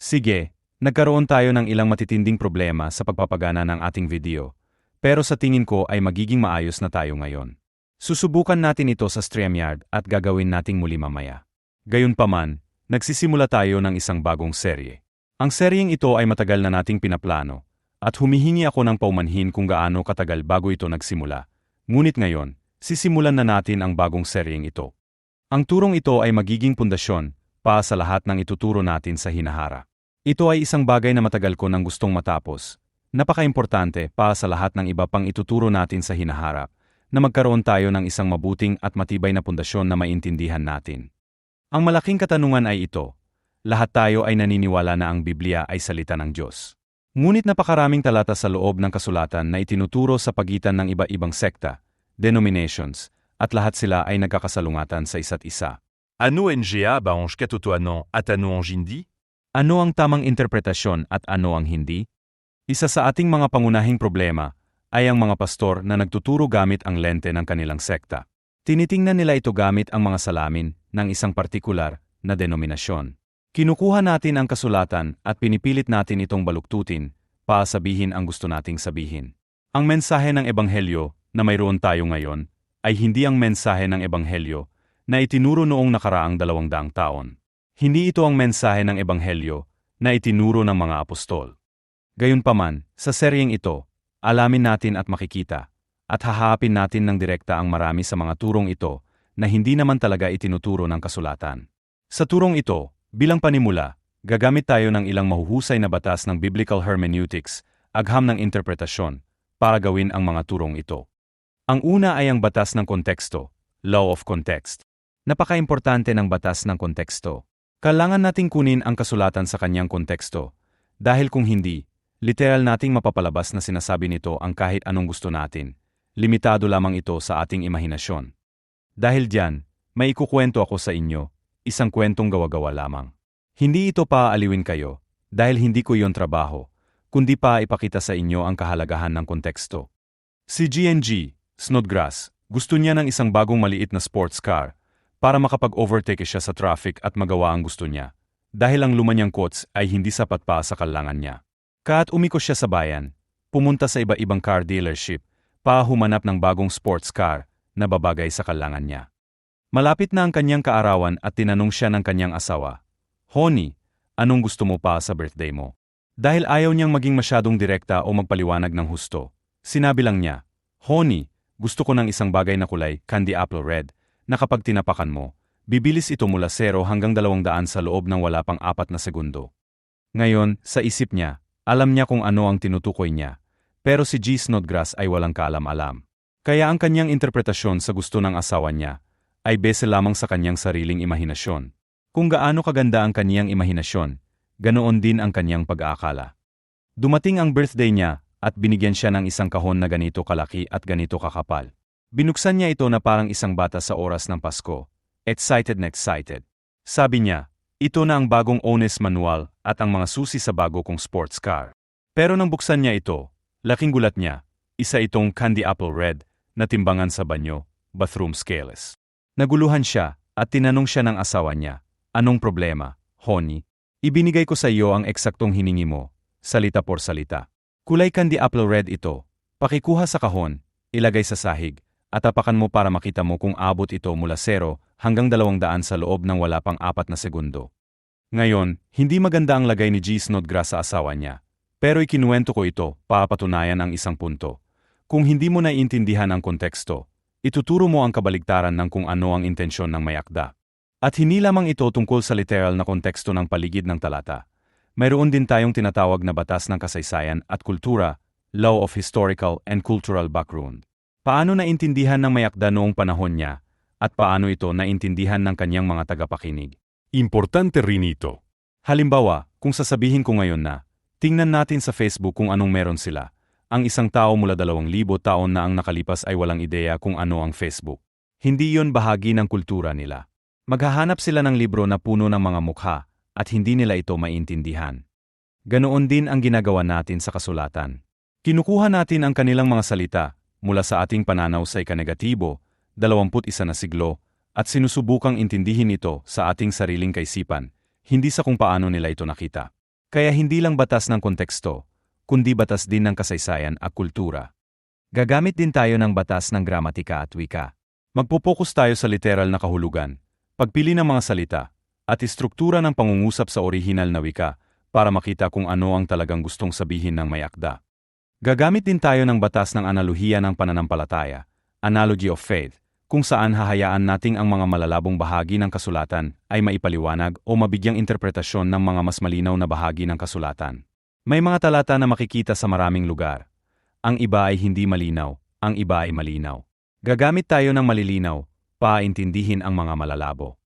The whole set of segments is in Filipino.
Sige, nagkaroon tayo ng ilang matitinding problema sa pagpapagana ng ating video, pero sa tingin ko ay magiging maayos na tayo ngayon. Susubukan natin ito sa StreamYard at gagawin nating muli mamaya. Gayunpaman, nagsisimula tayo ng isang bagong serye. Ang seryeng ito ay matagal na nating pinaplano, at humihingi ako ng paumanhin kung gaano katagal bago ito nagsimula. Ngunit ngayon, sisimulan na natin ang bagong seryeng ito. Ang turong ito ay magiging pundasyon para sa lahat ng ituturo natin sa hinaharap. Ito ay isang bagay na matagal ko nang gustong matapos. Napaka-importante para sa lahat ng iba pang ituturo natin sa hinaharap, na magkaroon tayo ng isang mabuting at matibay na pundasyon na maintindihan natin. Ang malaking katanungan ay ito: lahat tayo ay naniniwala na ang Biblia ay salita ng Diyos. Ngunit napakaraming talata sa loob ng kasulatan na itinuturo sa pagitan ng iba-ibang sekta, denominations, at lahat sila ay nagkakasalungatan sa isa't isa. Ano nga ba ang katotohanan at ano ang hindi? Ano ang tamang interpretasyon at ano ang hindi? Isa sa ating mga pangunahing problema ay ang mga pastor na nagtuturo gamit ang lente ng kanilang sekta. Tinitingnan nila ito gamit ang mga salamin ng isang partikular na denominasyon. Kinukuha natin ang kasulatan at pinipilit natin itong baluktutin para sabihin ang gusto nating sabihin. Ang mensahe ng Ebanghelyo na mayroon tayo ngayon ay hindi ang mensahe ng Ebanghelyo na itinuro noong nakaraang 200 taon. Hindi ito ang mensahe ng Ebanghelyo na itinuro ng mga apostol. Gayunpaman, sa seryeng ito, alamin natin at makikita, at hahaapin natin ng direkta ang marami sa mga turong ito na hindi naman talaga itinuturo ng kasulatan. Sa turong ito, bilang panimula, gagamit tayo ng ilang mahuhusay na batas ng biblical hermeneutics, agham ng interpretasyon, para gawin ang mga turong ito. Ang una ay ang batas ng konteksto, law of context. Napaka-importante ng batas ng konteksto. Kailangan nating kunin ang kasulatan sa kanyang konteksto, dahil kung hindi, literal nating mapapalabas na sinasabi nito ang kahit anong gusto natin. Limitado lamang ito sa ating imahinasyon. Dahil diyan, may ikukwento ako sa inyo, isang kwentong gawa-gawa lamang. Hindi ito paaaliwin kayo, dahil hindi ko iyon trabaho, kundi pa ipakita sa inyo ang kahalagahan ng konteksto. Si G&G, Snodgrass, gusto niya ng isang bagong maliit na sports car, para makapag-overtake siya sa traffic at magawa ang gusto niya, dahil ang lumanyang quotes ay hindi sapat pa sa kailangan niya. Kaat umikos siya sa bayan, pumunta sa iba-ibang car dealership, para humanap ng bagong sports car na babagay sa kailangan niya. Malapit na ang kanyang kaarawan at tinanong siya ng kanyang asawa, "Honey, anong gusto mo pa sa birthday mo?" Dahil ayaw niyang maging masyadong direkta o magpaliwanag ng husto, sinabi lang niya, "Honey, gusto ko ng isang bagay na kulay, candy apple red, na kapag tinapakan mo, bibilis ito mula 0 hanggang 200 sa loob ng wala pang 4 na segundo." Ngayon, sa isip niya, alam niya kung ano ang tinutukoy niya, pero si G. Snodgrass ay walang kaalam-alam. Kaya ang kanyang interpretasyon sa gusto ng asawa niya ay base lamang sa kanyang sariling imahinasyon. Kung gaano kaganda ang kanyang imahinasyon, ganoon din ang kanyang pag-aakala. Dumating ang birthday niya at binigyan siya ng isang kahon na ganito kalaki at ganito kakapal. Binuksan niya ito na parang isang bata sa oras ng Pasko. Excited na excited. Sabi niya, ito na ang bagong owner's manual at ang mga susi sa bago kong sports car. Pero nang buksan niya ito, laking gulat niya, isa itong candy apple red na timbangan sa banyo, bathroom scales. Naguluhan siya at tinanong siya ng asawa niya, "Anong problema, honey? Ibinigay ko sa iyo ang eksaktong hiningi mo, salita por salita. Kulay candy apple red ito. Pakikuha sa kahon, ilagay sa sahig, at tapakan mo para makita mo kung abot ito mula 0 hanggang 200 sa loob ng wala pang 4 na segundo." Ngayon, hindi maganda ang lagay ni G. Snodgrass sa asawa niya, pero ikinuwento ko ito para patunayan ang isang punto. Kung hindi mo naiintindihan ang konteksto, ituturo mo ang kabaligtaran ng kung ano ang intensyon ng may akda. At hindi lamang ito tungkol sa literal na konteksto ng paligid ng talata. Mayroon din tayong tinatawag na batas ng kasaysayan at kultura, law of historical and cultural background. Paano naintindihan ng may akda noong panahon niya, at paano ito naintindihan ng kanyang mga tagapakinig? Importante rin ito. Halimbawa, kung sasabihin ko ngayon na, tingnan natin sa Facebook kung anong meron sila. Ang isang tao mula 2,000 taon na ang nakalipas ay walang ideya kung ano ang Facebook. Hindi iyon bahagi ng kultura nila. Maghahanap sila ng libro na puno ng mga mukha, at hindi nila ito maintindihan. Ganoon din ang ginagawa natin sa kasulatan. Kinukuha natin ang kanilang mga salita, mula sa ating pananaw sa ika-negatibo, 21 na siglo, at sinusubukang intindihin ito sa ating sariling kaisipan, hindi sa kung paano nila ito nakita. Kaya hindi lang batas ng konteksto, kundi batas din ng kasaysayan at kultura. Gagamit din tayo ng batas ng gramatika at wika. Magpo-focus tayo sa literal na kahulugan, pagpili ng mga salita, at istruktura ng pangungusap sa orihinal na wika para makita kung ano ang talagang gustong sabihin ng may akda. Gagamit din tayo ng batas ng analohiya ng pananampalataya, analogy of faith, kung saan hahayaan nating ang mga malalabong bahagi ng kasulatan ay maipaliwanag o mabigyang interpretasyon ng mga mas malinaw na bahagi ng kasulatan. May mga talata na makikita sa maraming lugar. Ang iba ay hindi malinaw, ang iba ay malinaw. Gagamit tayo ng malilinaw, paintindihin ang mga malalabo.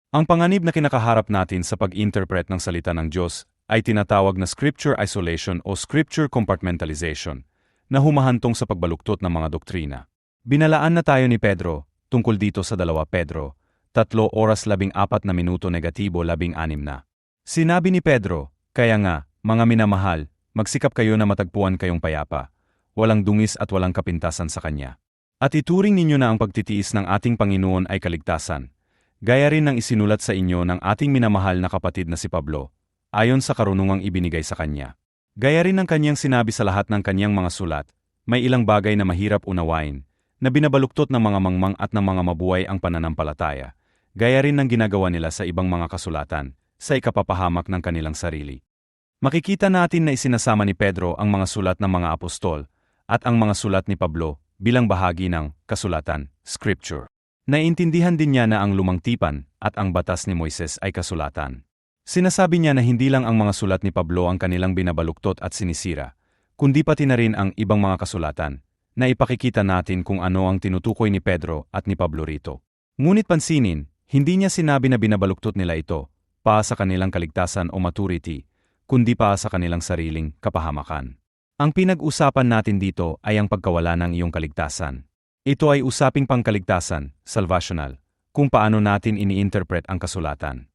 Ang panganib na kinakaharap natin sa pag-interpret ng salita ng Diyos ay tinatawag na scripture isolation o scripture compartmentalization, na humahantong sa pagbaluktot ng mga doktrina. Binalaan na tayo ni Pedro tungkol dito sa 2 Pedro, 3:14 -16 na. Sinabi ni Pedro, kaya nga, mga minamahal, magsikap kayo na matagpuan kayong payapa, walang dungis at walang kapintasan sa Kanya. At ituring ninyo na ang pagtitiis ng ating Panginoon ay kaligtasan, gaya rin ng isinulat sa inyo ng ating minamahal na kapatid na si Pablo, ayon sa karunungang ibinigay sa Kanya. Gaya rin ng Kanyang sinabi sa lahat ng Kanyang mga sulat, may ilang bagay na mahirap unawain, na binabaluktot ng mga mangmang at ng mga mabuhay ang pananampalataya, gaya rin ng ginagawa nila sa ibang mga kasulatan, sa ikapapahamak ng kanilang sarili. Makikita natin na isinasama ni Pedro ang mga sulat ng mga apostol, at ang mga sulat ni Pablo, bilang bahagi ng kasulatan, scripture. Naiintindihan din niya na ang lumang tipan at ang batas ni Moises ay kasulatan. Sinasabi niya na hindi lang ang mga sulat ni Pablo ang kanilang binabaluktot at sinisira, kundi pati na rin ang ibang mga kasulatan, na ipakikita natin kung ano ang tinutukoy ni Pedro at ni Pablo rito. Ngunit pansinin, hindi niya sinabi na binabaluktot nila ito, pa sa kanilang kaligtasan o maturity, kundi pa sa kanilang sariling kapahamakan. Ang pinag-usapan natin dito ay ang pagkawala ng iyong kaligtasan. Ito ay usaping pangkaligtasan, salvational, kung paano natin ini-interpret ang kasulatan.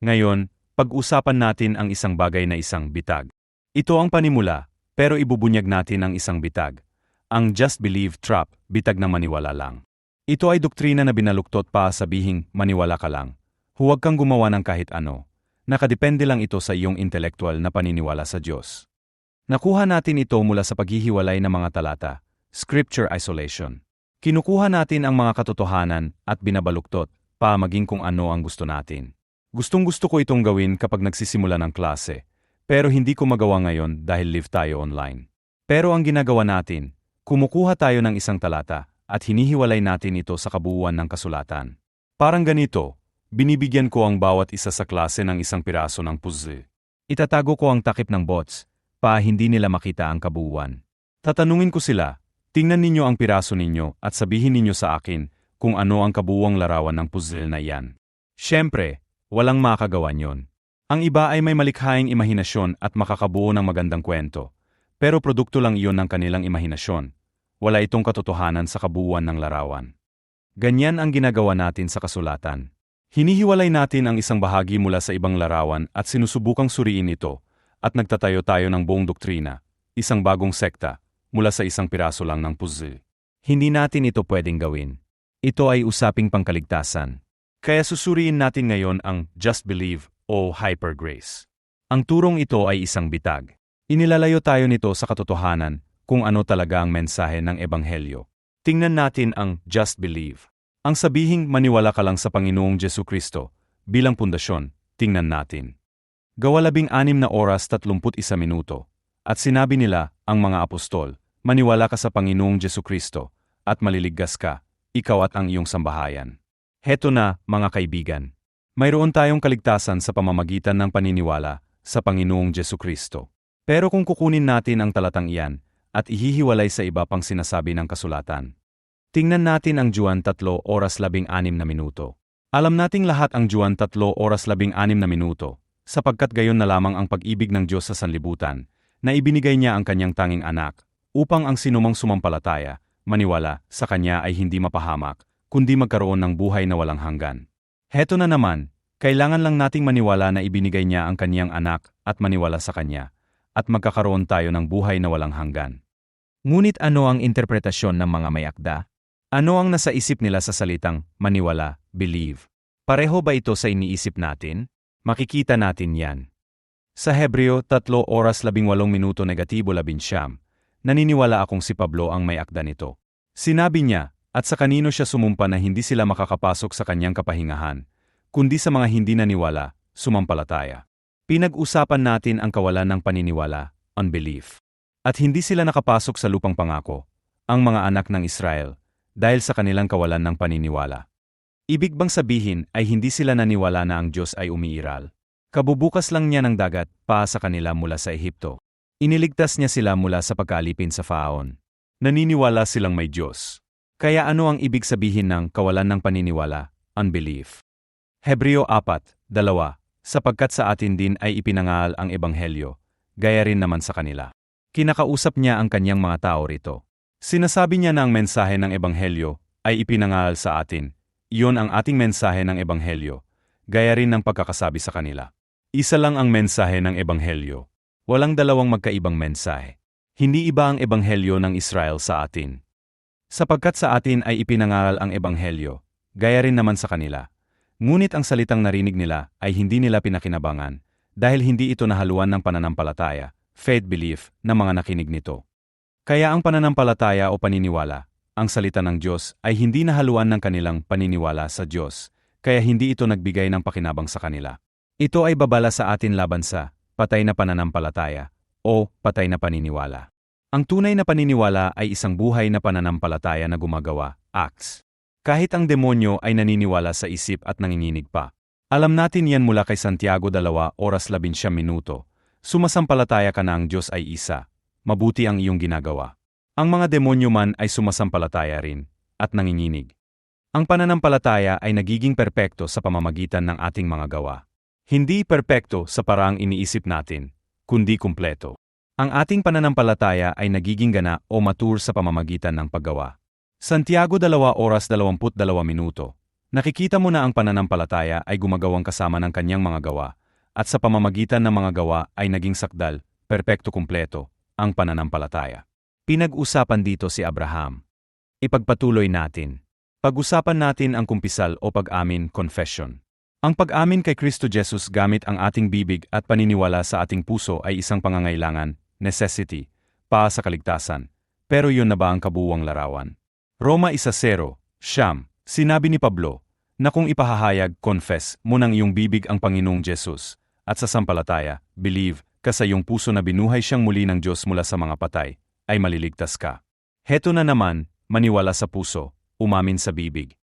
Ngayon, pag-usapan natin ang isang bagay na isang bitag. Ito ang panimula, pero ibubunyag natin ang isang bitag. Ang just believe trap, bitag na maniwala lang. Ito ay doktrina na binaluktot pa sabihing maniwala ka lang. Huwag kang gumawa ng kahit ano. Nakadepende lang ito sa iyong intelektual na paniniwala sa Diyos. Nakuha natin ito mula sa paghihiwalay ng mga talata, scripture isolation. Kinukuha natin ang mga katotohanan at binabaluktot pa maging kung ano ang gusto natin. Gustong-gusto ko itong gawin kapag nagsisimula ng klase, pero hindi ko magawa ngayon dahil live tayo online. Pero ang ginagawa natin, kumukuha tayo ng isang talata at hinihiwalay natin ito sa kabuuan ng kasulatan. Parang ganito, binibigyan ko ang bawat isa sa klase ng isang piraso ng puzzle. Itatago ko ang takip ng bots, pa hindi nila makita ang kabuuan. Tatanungin ko sila, tingnan ninyo ang piraso ninyo at sabihin ninyo sa akin kung ano ang kabuuang larawan ng puzzle na iyan. Siyempre, walang makakagawa niyon. Ang iba ay may malikhaing imahinasyon at makakabuo ng magandang kwento. Pero produkto lang iyon ng kanilang imahinasyon. Wala itong katotohanan sa kabuuan ng larawan. Ganyan ang ginagawa natin sa kasulatan. Hinihiwalay natin ang isang bahagi mula sa ibang larawan at sinusubukang suriin ito, at nagtatayo tayo ng buong doktrina, isang bagong sekta, mula sa isang piraso lang ng puzzle. Hindi natin ito pwedeng gawin. Ito ay usaping pangkaligtasan. Kaya susuriin natin ngayon ang just believe o hyper grace. Ang turong ito ay isang bitag. Inilalayo tayo nito sa katotohanan kung ano talaga ang mensahe ng Ebanghelyo. Tingnan natin ang just believe. Ang sabihing maniwala ka lang sa Panginoong Jesucristo bilang pundasyon, tingnan natin. Gawa 16:31, at sinabi nila, ang mga apostol, maniwala ka sa Panginoong Jesucristo, at maliligtas ka, ikaw at ang iyong sambahayan. Heto na, mga kaibigan. Mayroon tayong kaligtasan sa pamamagitan ng paniniwala sa Panginoong Jesucristo. Pero kung kukunin natin ang talatang iyan at ihihiwalay sa iba pang sinasabi ng kasulatan, tingnan natin ang Juan 3:16. Alam nating lahat ang Juan 3:16, sapagkat gayon na lamang ang pag-ibig ng Diyos sa sanlibutan, na ibinigay niya ang kanyang tanging anak, upang ang sinumang sumampalataya, maniwala sa kanya ay hindi mapahamak, kundi magkaroon ng buhay na walang hanggan. Heto na naman, kailangan lang nating maniwala na ibinigay niya ang kanyang anak at maniwala sa kanya, at magkakaroon tayo ng buhay na walang hanggan. Ngunit ano ang interpretasyon ng mga may akda? Ano ang nasa isip nila sa salitang maniwala, believe? Pareho ba ito sa iniisip natin? Makikita natin yan. Sa Hebreo 3:18 negatibo 19, naniniwala akong si Pablo ang may akda nito. Sinabi niya, at sa kanino siya sumumpa na hindi sila makakapasok sa kanyang kapahingahan, kundi sa mga hindi naniwala, sumampalataya. Pinag-usapan natin ang kawalan ng paniniwala, unbelief. At hindi sila nakapasok sa lupang pangako, ang mga anak ng Israel, dahil sa kanilang kawalan ng paniniwala. Ibig bang sabihin ay hindi sila naniwala na ang Diyos ay umiiral? Kabubukas lang niya ng dagat pa sa kanila mula sa Ehipto. Iniligtas niya sila mula sa pagkaalipin sa Faraon. Naniniwala silang may Diyos. Kaya ano ang ibig sabihin ng kawalan ng paniniwala, unbelief? Hebreo 4:2, sapagkat sa atin din ay ipinangaral ang Ebanghelyo, gaya rin naman sa kanila. Kinakausap niya ang kanyang mga tao rito. Sinasabi niya na ang mensahe ng Ebanghelyo ay ipinangaral sa atin. Iyon ang ating mensahe ng Ebanghelyo, gaya rin ng pagkakasabi sa kanila. Isa lang ang mensahe ng Ebanghelyo. Walang dalawang magkaibang mensahe. Hindi iba ang Ebanghelyo ng Israel sa atin. Sapagkat sa atin ay ipinangaral ang Ebanghelyo, gaya rin naman sa kanila. Ngunit ang salitang narinig nila ay hindi nila pinakinabangan, dahil hindi ito nahaluan ng pananampalataya, faith belief, ng mga nakinig nito. Kaya ang pananampalataya o paniniwala, ang salita ng Diyos ay hindi nahaluan ng kanilang paniniwala sa Diyos, kaya hindi ito nagbigay ng pakinabang sa kanila. Ito ay babala sa atin laban sa patay na pananampalataya o patay na paniniwala. Ang tunay na paniniwala ay isang buhay na pananampalataya na gumagawa, acts. Kahit ang demonyo ay naniniwala sa isip at nanginginig pa. Alam natin yan mula kay Santiago 2:11. Sumasampalataya ka na ang Diyos ay isa, mabuti ang iyong ginagawa. Ang mga demonyo man ay sumasampalataya rin, at nanginginig. Ang pananampalataya ay nagiging perpekto sa pamamagitan ng ating mga gawa. Hindi perpekto sa paraang iniisip natin, kundi kumpleto. Ang ating pananampalataya ay nagiging gana o matur sa pamamagitan ng paggawa. Santiago 2:22. Nakikita mo na ang pananampalataya ay gumagawang kasama ng kanyang mga gawa, at sa pamamagitan ng mga gawa ay naging sakdal, perpekto kumpleto, ang pananampalataya. Pinag-usapan dito si Abraham. Ipagpatuloy natin. Pag-usapan natin ang kumpisal o pag-amin, confession. Ang pag-amin kay Kristo Jesus gamit ang ating bibig at paniniwala sa ating puso ay isang pangangailangan, necessity, para sa kaligtasan. Pero yun na ba ang kabuuang larawan? Roma 1:0, sinabi ni Pablo, na kung ipahahayag, confess, mo ng iyong bibig ang Panginoong Jesus, at sa sampalataya, believe, ka sa iyong puso na binuhay siyang muli ng Diyos mula sa mga patay, ay maliligtas ka. Heto na naman, maniwala sa puso, umamin sa bibig.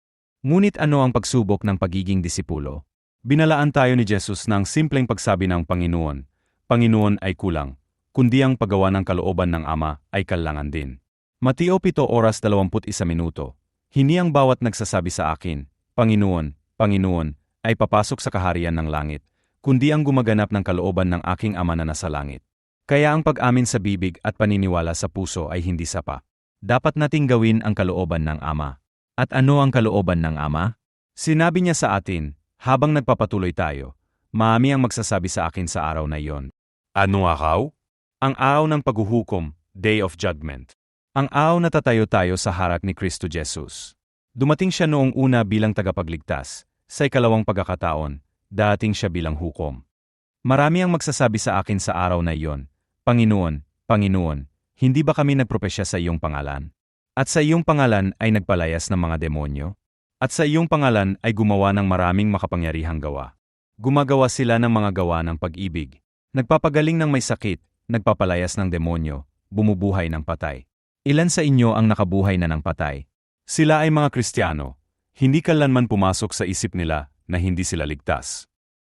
Ngunit ano ang pagsubok ng pagiging disipulo? Binalaan tayo ni Jesus ng simpleng pagsabi ng Panginoon, Panginoon ay kulang, kundi ang paggawa ng kalooban ng Ama ay kailangan din. Mateo 7:21. Hindi ang bawat nagsasabi sa akin, Panginoon, Panginoon, ay papasok sa kaharian ng langit, kundi ang gumaganap ng kalooban ng aking Ama na nasa langit. Kaya ang pag-amin sa bibig at paniniwala sa puso ay hindi sapa. Dapat nating gawin ang kalooban ng Ama. At ano ang kalooban ng Ama? Sinabi niya sa atin, habang nagpapatuloy tayo, marami ang magsasabi sa akin sa araw na iyon. Anong araw? Ang araw ng paghuhukom, Day of Judgment. Ang araw na tatayo tayo sa harap ni Kristo Jesus. Dumating siya noong una bilang tagapagligtas, sa ikalawang pagkakataon, dating siya bilang hukom. Marami ang magsasabi sa akin sa araw na iyon, Panginoon, Panginoon, hindi ba kami nagpropesya sa iyong pangalan? At sa iyong pangalan ay nagpalayas ng mga demonyo? At sa iyong pangalan ay gumawa ng maraming makapangyarihang gawa. Gumagawa sila ng mga gawa ng pag-ibig. Nagpapagaling ng may sakit, nagpapalayas ng demonyo, bumubuhay ng patay. Ilan sa inyo ang nakabuhay na ng patay? Sila ay mga Kristiyano. Hindi kailanman pumasok sa isip nila na hindi sila ligtas.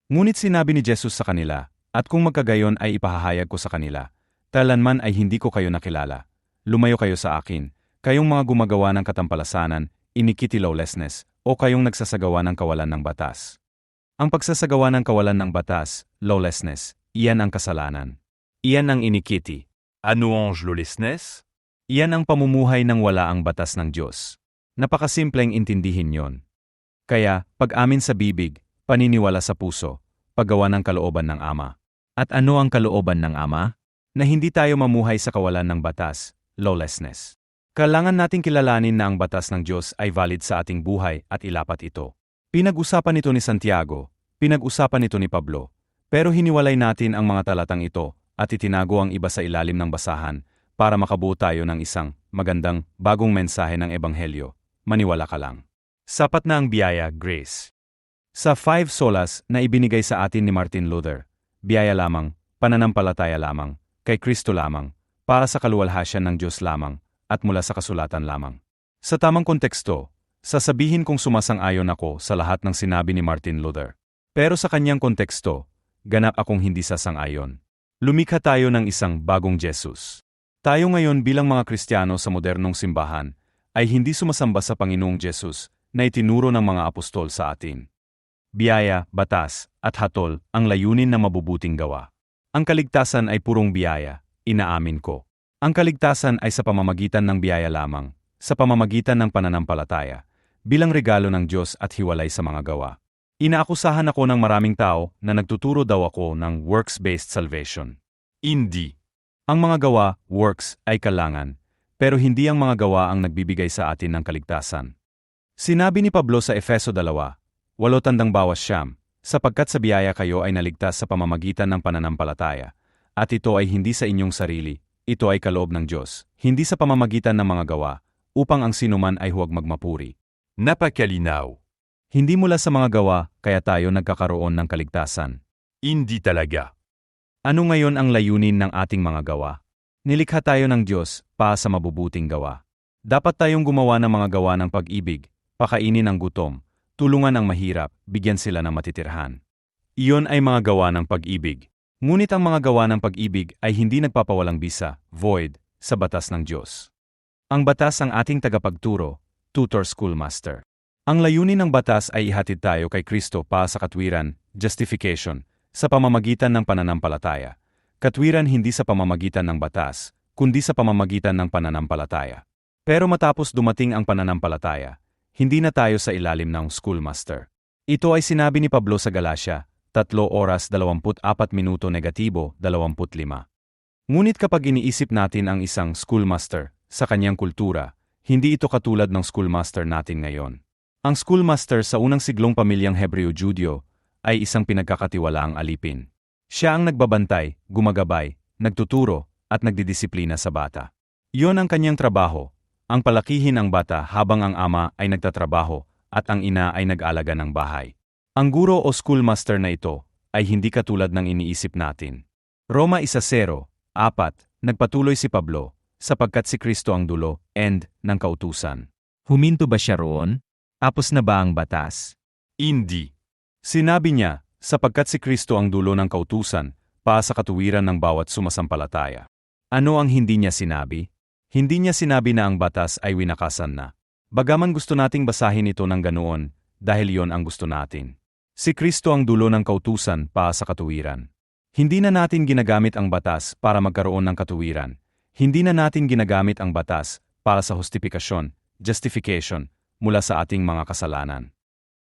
Ngunit sinabi ni Jesus sa kanila, at kung magkagayon ay ipahahayag ko sa kanila, kailanman ay hindi ko kayo nakilala. Lumayo kayo sa akin. Kayong mga gumagawa ng katampalasanan, iniquity lawlessness, o kayong nagsasagawa ng kawalan ng batas. Ang pagsasagawa ng kawalan ng batas, lawlessness, iyan ang kasalanan. Iyan ang iniquity. Ano ang lawlessness? Iyan ang pamumuhay ng wala ang batas ng Diyos. Napakasimpleng intindihin yon. Kaya, pag-amin sa bibig, paniniwala sa puso, paggawa ng kalooban ng Ama. At ano ang kalooban ng Ama? Na hindi tayo mamuhay sa kawalan ng batas, lawlessness. Kailangan nating kilalanin na ang batas ng Diyos ay valid sa ating buhay at ilapat ito. Pinag-usapan ito ni Santiago, pinag-usapan ito ni Pablo, Pero hiniwalay natin ang mga talatang ito at itinago ang iba sa ilalim ng basahan para makabuo tayo ng isang magandang bagong mensahe ng Ebanghelyo. Maniwala ka lang. Sapat na ang biyaya, grace. Sa 5 solas na ibinigay sa atin ni Martin Luther, biyaya lamang, pananampalataya lamang, kay Kristo lamang, para sa kaluwalhasyan ng Diyos lamang, at mula sa kasulatan lamang. Sa tamang konteksto, sasabihin kong sumasang-ayon ako sa lahat ng sinabi ni Martin Luther. Pero sa kanyang konteksto, ganap akong hindi sasang-ayon. Lumikha tayo ng isang bagong Jesus. Tayo ngayon bilang mga Kristiyano sa modernong simbahan ay hindi sumasamba sa Panginoong Jesus na itinuro ng mga apostol sa atin. Biyaya, batas, at hatol ang layunin na mabubuting gawa. Ang kaligtasan ay purong biyaya, inaamin ko. Ang kaligtasan ay sa pamamagitan ng biyaya lamang, sa pamamagitan ng pananampalataya, bilang regalo ng Diyos at hiwalay sa mga gawa. Inaakusahan ako ng maraming tao na nagtuturo daw ako ng works-based salvation. Hindi. Ang mga gawa, works, ay kailangan, pero hindi ang mga gawa ang nagbibigay sa atin ng kaligtasan. Sinabi ni Pablo sa Efeso 2:8, sapagkat sa biyaya kayo ay naligtas sa pamamagitan ng pananampalataya, at ito ay hindi sa inyong sarili, ito ay kaloob ng Diyos, hindi sa pamamagitan ng mga gawa, upang ang sinuman ay huwag magmapuri. Napakalinaw. Hindi mula sa mga gawa, kaya tayo nagkakaroon ng kaligtasan. Hindi talaga. Ano ngayon ang layunin ng ating mga gawa? Nilikha tayo ng Diyos para sa mabubuting gawa. Dapat tayong gumawa ng mga gawa ng pag-ibig, pakainin ang gutom, tulungan ang mahirap, bigyan sila ng matitirhan. Iyon ay mga gawa ng pag-ibig. Ngunit ang mga gawa ng pag-ibig ay hindi nagpapawalang bisa, void, sa batas ng Diyos. Ang batas ang ating tagapagturo, tutor schoolmaster. Ang layunin ng batas ay ihatid tayo kay Kristo para sa katwiran, justification, sa pamamagitan ng pananampalataya. Katwiran hindi sa pamamagitan ng batas, kundi sa pamamagitan ng pananampalataya. Pero matapos dumating ang pananampalataya, hindi na tayo sa ilalim ng schoolmaster. Ito ay sinabi ni Pablo sa Galacia, 3:24-25. Ngunit kapag iniisip natin ang isang schoolmaster sa kanyang kultura, hindi ito katulad ng schoolmaster natin ngayon. Ang schoolmaster sa unang siglong pamilyang Hebreo-Judyo ay isang pinagkakatiwalaang alipin. Siya ang nagbabantay, gumagabay, nagtuturo, at nagdidisiplina sa bata. Iyon ang kanyang trabaho, ang palakihin ang bata habang ang ama ay nagtatrabaho at ang ina ay nag-alaga ng bahay. Ang guro o schoolmaster na ito ay hindi katulad ng iniisip natin. Roma 1:4, nagpatuloy si Pablo, sapagkat si Kristo ang dulo, end, ng kautusan. Huminto ba siya roon? Tapos na ba ang batas? Hindi. Sinabi niya, sapagkat si Kristo ang dulo ng kautusan, para sa katuwiran ng bawat sumasampalataya. Ano ang hindi niya sinabi? Hindi niya sinabi na ang batas ay winakasan na. Bagaman gusto nating basahin ito ng ganoon, dahil yon ang gusto natin. Si Kristo ang dulo ng kautusan para sa katuwiran. Hindi na natin ginagamit ang batas para magkaroon ng katuwiran. Hindi na natin ginagamit ang batas para sa justifikasyon, justification, mula sa ating mga kasalanan.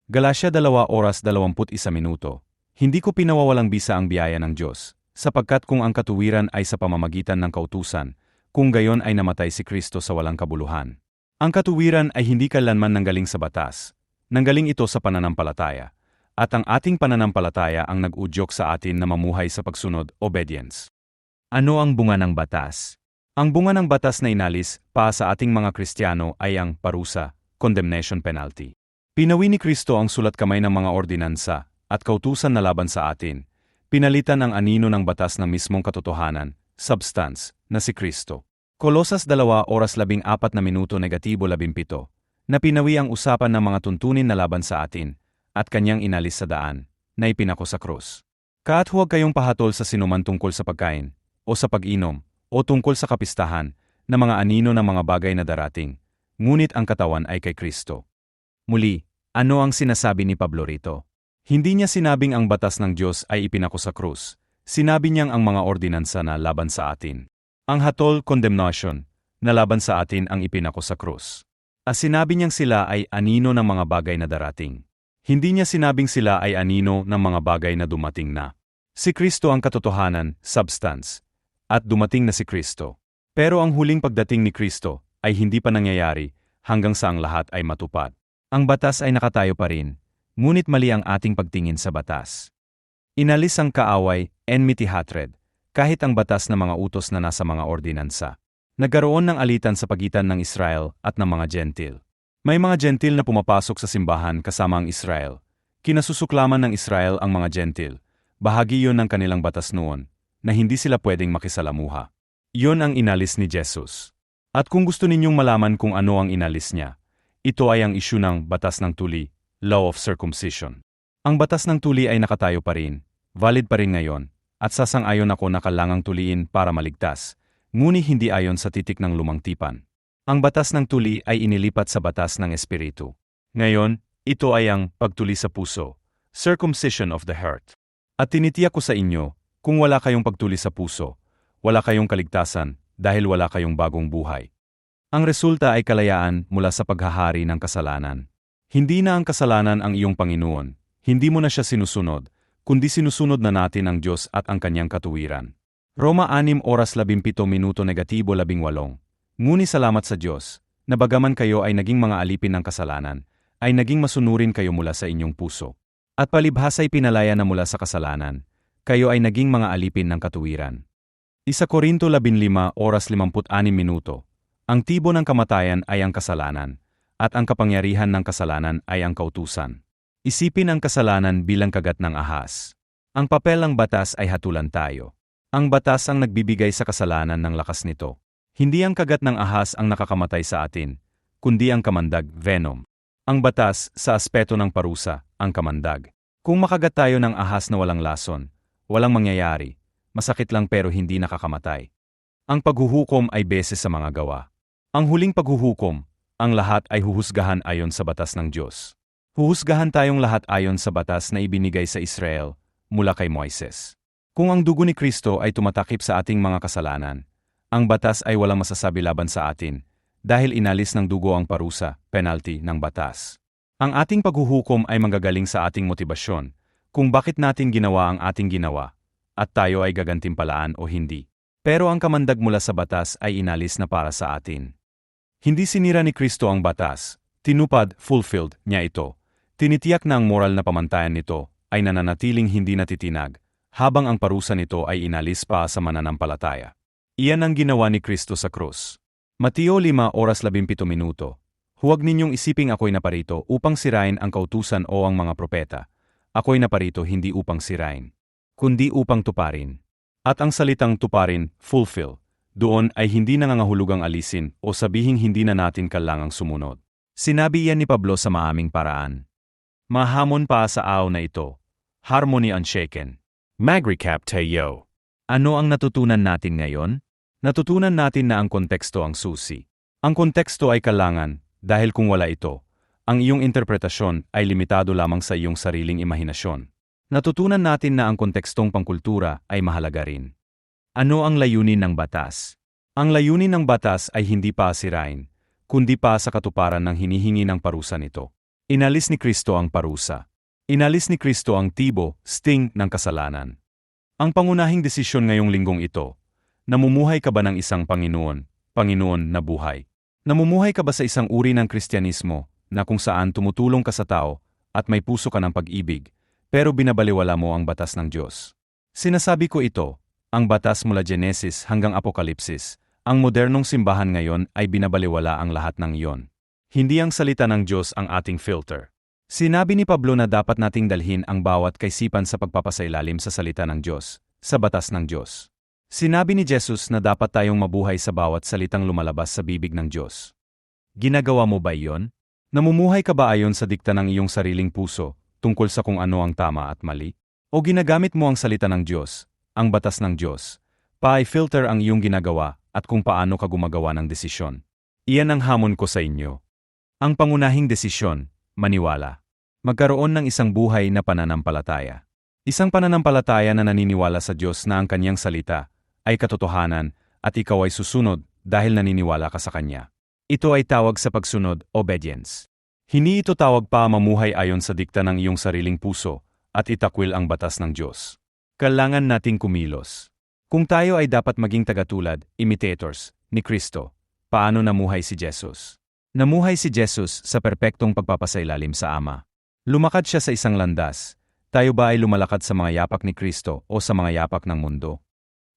Galacia 2:21. Hindi ko pinawawalang bisa ang biyaya ng Diyos, sapagkat kung ang katuwiran ay sa pamamagitan ng kautusan, kung gayon ay namatay si Kristo sa walang kabuluhan. Ang katuwiran ay hindi kailanman nanggaling sa batas, nanggaling ito sa pananampalataya, at ang ating pananampalataya ang nag-udyok sa atin na mamuhay sa pagsunod, obedience. Ano ang bunga ng batas? Ang bunga ng batas na inalis para sa ating mga Kristiyano ay ang parusa, condemnation penalty. Pinawi ni Kristo ang sulat kamay ng mga ordinansa at kautusan na laban sa atin, pinalitan ang anino ng batas ng mismong katotohanan, substance, na si Kristo. Kolosas 2:14-17, na pinawi ang usapan ng mga tuntunin na laban sa atin, at kanyang inalis sa daan, na ipinako sa krus. Kaat huwag kayong pahatol sa sinuman tungkol sa pagkain, o sa pag-inom, o tungkol sa kapistahan, na mga anino ng mga bagay na darating, ngunit ang katawan ay kay Kristo. Muli, ano ang sinasabi ni Pablo rito? Hindi niya sinabing ang batas ng Diyos ay ipinako sa krus, sinabi niyang ang mga ordinansa na laban sa atin. Ang hatol, condemnation, na laban sa atin ang ipinako sa krus. Sinabi niyang sila ay anino ng mga bagay na darating. Hindi niya sinabing sila ay anino ng mga bagay na dumating na. Si Kristo ang katotohanan, substance, at dumating na si Kristo. Pero ang huling pagdating ni Kristo ay hindi pa nangyayari hanggang sa ang lahat ay matupad. Ang batas ay nakatayo pa rin, ngunit mali ang ating pagtingin sa batas. Inalis ang kaaway, enmity hatred, kahit ang batas ng mga utos na nasa mga ordinansa. Nagkaroon ng alitan sa pagitan ng Israel at ng mga Gentil. May mga Gentil na pumapasok sa simbahan kasama ang Israel. Kinasusuklaman ng Israel ang mga Gentil. Bahagi yon ng kanilang batas noon, na hindi sila pwedeng makisalamuha. Yon ang inalis ni Jesus. At kung gusto ninyong malaman kung ano ang inalis niya, ito ay ang isyu ng batas ng tuli, law of circumcision. Ang batas ng tuli ay nakatayo pa rin, valid pa rin ngayon, at sasang-ayon ako na kailangang tuliin para maligtas, ngunit hindi ayon sa titik ng lumang tipan. Ang batas ng tuli ay inilipat sa batas ng Espiritu. Ngayon, ito ay ang pagtuli sa puso, circumcision of the heart. At tinitiyak ko sa inyo, kung wala kayong pagtuli sa puso, wala kayong kaligtasan, dahil wala kayong bagong buhay. Ang resulta ay kalayaan mula sa paghahari ng kasalanan. Hindi na ang kasalanan ang iyong Panginoon, hindi mo na siya sinusunod, kundi sinusunod na natin ang Diyos at ang kanyang katuwiran. Roma 6:17 negatibo 18. Ngunit salamat sa Diyos, na bagaman kayo ay naging mga alipin ng kasalanan, ay naging masunurin kayo mula sa inyong puso. At palibhasa'y pinalaya na mula sa kasalanan, kayo ay naging mga alipin ng katuwiran. 1 Korinto 15:56. Ang tibo ng kamatayan ay ang kasalanan, at ang kapangyarihan ng kasalanan ay ang kautusan. Isipin ang kasalanan bilang kagat ng ahas. Ang papel ng batas ay hatulan tayo. Ang batas ang nagbibigay sa kasalanan ng lakas nito. Hindi ang kagat ng ahas ang nakakamatay sa atin, kundi ang kamandag, venom. Ang batas, sa aspeto ng parusa, ang kamandag. Kung makagat tayo ng ahas na walang lason, walang mangyayari, masakit lang pero hindi nakakamatay. Ang paghuhukom ay beses sa mga gawa. Ang huling paghuhukom, ang lahat ay huhusgahan ayon sa batas ng Diyos. Huhusgahan tayong lahat ayon sa batas na ibinigay sa Israel mula kay Moises. Kung ang dugo ni Kristo ay tumatakip sa ating mga kasalanan, ang batas ay walang masasabi laban sa atin dahil inalis ng dugo ang parusa, penalty ng batas. Ang ating paghuhukom ay manggagaling sa ating motibasyon kung bakit natin ginawa ang ating ginawa at tayo ay gagantimpalaan o hindi. Pero ang kamandag mula sa batas ay inalis na para sa atin. Hindi sinira ni Kristo ang batas, tinupad, fulfilled niya ito. Tinitiyak na ang moral na pamantayan nito ay nananatiling hindi natitinag, habang ang parusa nito ay inalis pa sa mananampalataya. Iyan ang ginawa ni Kristo sa krus. Mateo 5:17. Huwag ninyong isiping ako'y naparito upang sirain ang kautusan o ang mga propeta. Ako'y naparito hindi upang sirain, kundi upang tuparin. At ang salitang tuparin, fulfill, doon ay hindi nangangahulugang alisin o sabihing hindi na natin kailangang sumunod. Sinabi iyan ni Pablo sa maaming paraan. Mahamon pa sa aw na ito. Harmony unshaken. Mag-recap tayo. Ano ang natutunan natin ngayon? Natutunan natin na ang konteksto ang susi. Ang konteksto ay kailangan, dahil kung wala ito, ang iyong interpretasyon ay limitado lamang sa iyong sariling imahinasyon. Natutunan natin na ang kontekstong pangkultura ay mahalaga rin. Ano ang layunin ng batas? Ang layunin ng batas ay hindi pa sirain, kundi pa sa katuparan ng hinihingi ng parusa nito. Inalis ni Kristo ang parusa. Inalis ni Kristo ang tibo, sting ng kasalanan. Ang pangunahing desisyon ngayong linggong ito, namumuhay ka ba ng isang Panginoon na buhay? Namumuhay ka ba sa isang uri ng Kristyanismo na kung saan tumutulong ka sa tao at may puso ka ng pag-ibig, pero binabaliwala mo ang batas ng Diyos? Sinasabi ko ito, ang batas mula Genesis hanggang Apokalipsis, ang modernong simbahan ngayon ay binabaliwala ang lahat ng iyon. Hindi ang salita ng Diyos ang ating filter. Sinabi ni Pablo na dapat nating dalhin ang bawat kaisipan sa pagpapasailalim sa salita ng Diyos, sa batas ng Diyos. Sinabi ni Jesus na dapat tayong mabuhay sa bawat salitang lumalabas sa bibig ng Diyos. Ginagawa mo ba iyon? Namumuhay ka ba ayon sa dikta ng iyong sariling puso, tungkol sa kung ano ang tama at mali? O ginagamit mo ang salita ng Diyos, ang batas ng Diyos, pa-filter ang iyong ginagawa at kung paano ka gumagawa ng desisyon? Iyan ang hamon ko sa inyo. Ang pangunahing desisyon, maniwala. Magkaroon ng isang buhay na pananampalataya. Isang pananampalataya na naniniwala sa Diyos na ang kanyang salita ay katotohanan at ikaw ay susunod dahil naniniwala ka sa Kanya. Ito ay tawag sa pagsunod, obedience. Hindi ito tawag pa mamuhay ayon sa dikta ng iyong sariling puso at itakwil ang batas ng Diyos. Kailangan nating kumilos. Kung tayo ay dapat maging tagatulad, imitators, ni Kristo, paano namuhay si Jesus? Namuhay si Jesus sa perpektong pagpapasailalim sa Ama. Lumakad siya sa isang landas, Tayo ba ay lumalakad sa mga yapak ni Kristo o sa mga yapak ng mundo?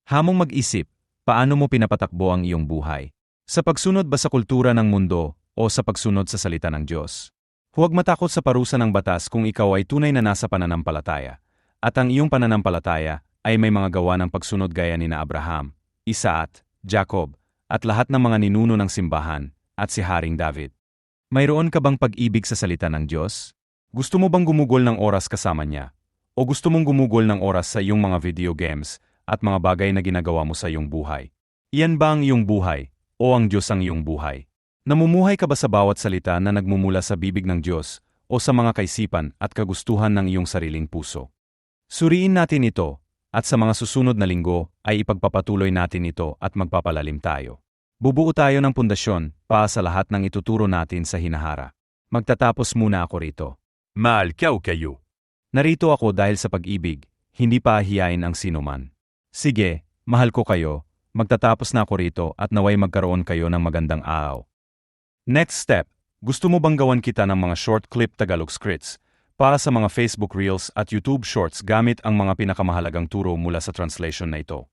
Hamong mag-isip, paano mo pinapatakbo ang iyong buhay? Sa pagsunod ba sa kultura ng mundo o sa pagsunod sa salita ng Diyos? Huwag matakot sa parusa ng batas kung ikaw ay tunay na nasa pananampalataya, at ang iyong pananampalataya ay may mga gawa ng pagsunod gaya ni na Abraham, Isaac, Jacob, at lahat ng mga ninuno ng simbahan, at si Haring David. Mayroon ka bang pag-ibig sa salita ng Diyos? Gusto mo bang gumugol ng oras kasama niya? O gusto mong gumugol ng oras sa iyong mga video games at mga bagay na ginagawa mo sa iyong buhay? Iyan ba ang iyong buhay, o ang Diyos ang iyong buhay? Namumuhay ka ba sa bawat salita na nagmumula sa bibig ng Diyos o sa mga kaisipan at kagustuhan ng iyong sariling puso? Suriin natin ito, at sa mga susunod na linggo ay ipagpapatuloy natin ito at magpapalalim tayo. Bubuo tayo ng pundasyon para sa lahat ng ituturo natin sa hinahara. Magtatapos muna ako rito. Mahal ka o kayo? Narito ako dahil sa pag-ibig, hindi pa hiyain ang sinuman. Sige, mahal ko kayo, magtatapos na ako rito at naway magkaroon kayo ng magandang araw. Next step, gusto mo bang gawan kita ng mga short clip Tagalog scripts para sa mga Facebook Reels at YouTube Shorts gamit ang mga pinakamahalagang turo mula sa translation na ito?